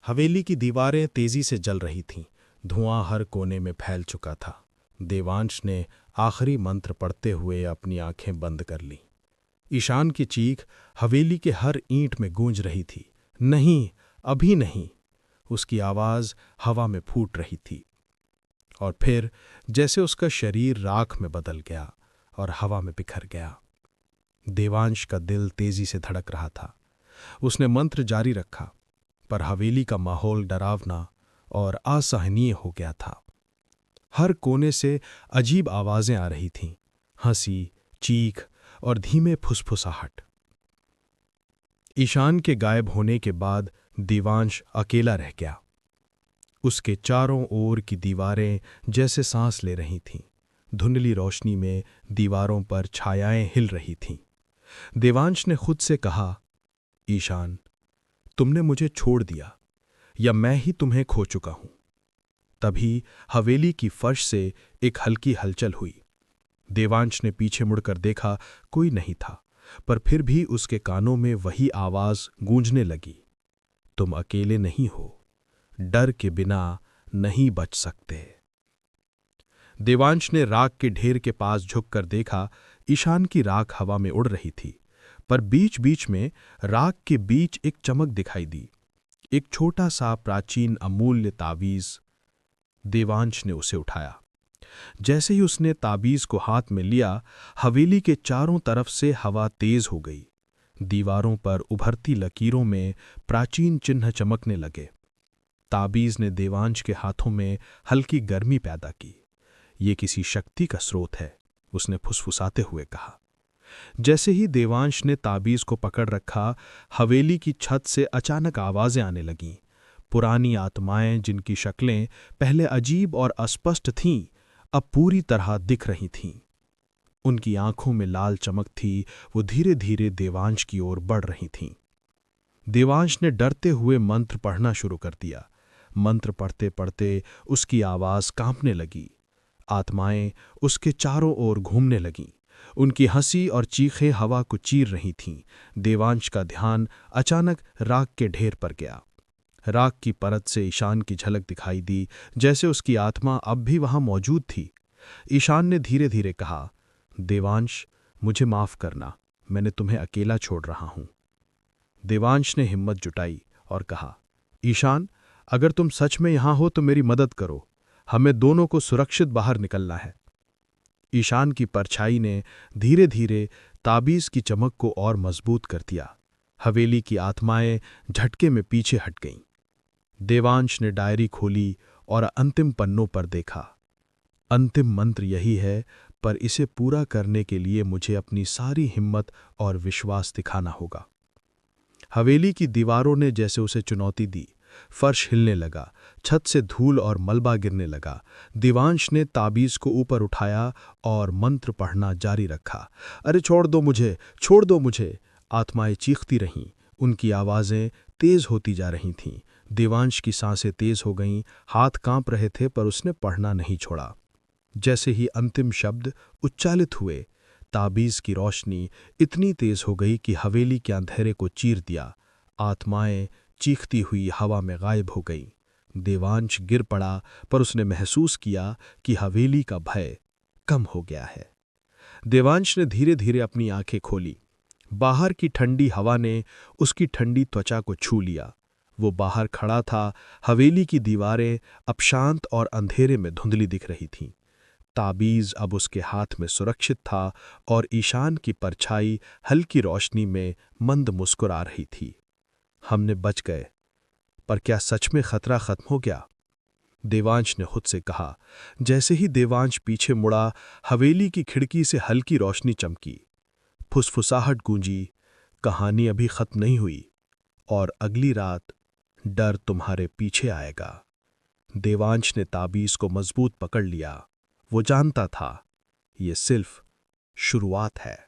हवेली की दीवारें तेजी से जल रही थीं। धुआं हर कोने में फैल चुका था। देवांश ने आखिरी मंत्र पढ़ते हुए अपनी आंखें बंद कर लीं। ईशान की चीख हवेली के हर ईंट में गूंज रही थी। नहीं, अभी नहीं। उसकी आवाज हवा में फूट रही थी। और फिर जैसे उसका शरीर राख में बदल गया और हवा में बिखर गया। देवांश का दिल तेजी से धड़क रहा था। उसने मंत्र जारी रखा, पर हवेली का माहौल डरावना और असहनीय हो गया था। हर कोने से अजीब आवाजें आ रही थीं, हंसी, चीख और धीमे फुसफुसाहट। ईशान के गायब होने के बाद देवांश अकेला रह गया। उसके चारों ओर की दीवारें जैसे सांस ले रही थीं। धुंधली रोशनी में दीवारों पर छायाएं हिल रही थीं। देवांश ने खुद से कहा, ईशान, तुमने मुझे छोड़ दिया या मैं ही तुम्हें खो चुका हूं। तभी हवेली की फर्श से एक हल्की हलचल हुई। देवांश ने पीछे मुड़कर देखा, कोई नहीं था, पर फिर भी उसके कानों में वही आवाज गूंजने लगी, तुम अकेले नहीं हो, डर के बिना नहीं बच सकते। देवांश ने राख के ढेर के पास झुककर देखा। ईशान की राख हवा में उड़ रही थी, पर बीच बीच में राख के बीच एक चमक दिखाई दी, एक छोटा सा प्राचीन अमूल्य तावीज। देवांश ने उसे उठाया। जैसे ही उसने ताबीज को हाथ में लिया, हवेली के चारों तरफ से हवा तेज हो गई। दीवारों पर उभरती लकीरों में प्राचीन चिन्ह चमकने लगे। ताबीज ने देवांश के हाथों में हल्की गर्मी पैदा की। ये किसी शक्ति का स्रोत है, उसने फुसफुसाते हुए कहा। जैसे ही देवांश ने ताबीज को पकड़ रखा, हवेली की छत से अचानक आवाजें आने लगीं। पुरानी आत्माएं, जिनकी शक्लें पहले अजीब और अस्पष्ट थीं, अब पूरी तरह दिख रही थीं। उनकी आंखों में लाल चमक थी। वो धीरे धीरे देवांश की ओर बढ़ रही थीं। देवांश ने डरते हुए मंत्र पढ़ना शुरू कर दिया। मंत्र पढ़ते पढ़ते उसकी आवाज कांपने लगी। आत्माएं उसके चारों ओर घूमने लगीं। उनकी हंसी और चीखें हवा को चीर रही थीं। देवांश का ध्यान अचानक राख के ढेर पर गया। राख की परत से ईशान की झलक दिखाई दी, जैसे उसकी आत्मा अब भी वहां मौजूद थी। ईशान ने धीरे धीरे कहा, देवांश, मुझे माफ करना, मैंने तुम्हें अकेला छोड़ रहा हूं। देवांश ने हिम्मत जुटाई और कहा, ईशान, अगर तुम सच में यहां हो तो मेरी मदद करो, हमें दोनों को सुरक्षित बाहर निकलना है। ईशान की परछाई ने धीरे धीरे ताबीज की चमक को और मजबूत कर दिया। हवेली की आत्माएं झटके में पीछे हट गईं। देवांश ने डायरी खोली और अंतिम पन्नों पर देखा। अंतिम मंत्र यही है, पर इसे पूरा करने के लिए मुझे अपनी सारी हिम्मत और विश्वास दिखाना होगा। हवेली की दीवारों ने जैसे उसे चुनौती दी। फर्श हिलने लगा, छत से धूल और मलबा गिरने लगा। देवांश ने ताबीज को ऊपर उठाया और मंत्र पढ़ना जारी रखा। अरे छोड़ दो मुझे, छोड़ दो मुझे, आत्माएं चीखती रहीं। उनकी आवाजें तेज होती जा रही थीं। देवांश की सांसें तेज हो गईं, हाथ कांप रहे थे, पर उसने पढ़ना नहीं छोड़ा। जैसे ही अंतिम शब्द उच्चारित हुए, ताबीज की रोशनी इतनी तेज हो गई कि हवेली के अंधेरे को चीर दिया। आत्माएं चीखती हुई हवा में गायब हो गईं। देवांश गिर पड़ा, पर उसने महसूस किया कि हवेली का भय कम हो गया है। देवांश ने धीरे धीरे अपनी आंखें खोली। बाहर की ठंडी हवा ने उसकी ठंडी त्वचा को छू लिया। वो बाहर खड़ा था। हवेली की दीवारें अब शांत और अंधेरे में धुंधली दिख रही थीं। ताबीज अब उसके हाथ में सुरक्षित था और ईशान की परछाई हल्की रोशनी में मंद मुस्कुरा रही थी। हमने बच गए, पर क्या सच में खतरा खत्म हो गया? देवांश ने खुद से कहा। जैसे ही देवांश पीछे मुड़ा, हवेली की खिड़की से हल्की रोशनी चमकी। फुसफुसाहट गूंजी, कहानी अभी खत्म नहीं हुई और अगली रात डर तुम्हारे पीछे आएगा। देवांश ने ताबीज को मजबूत पकड़ लिया। वो जानता था, ये सिर्फ शुरुआत है।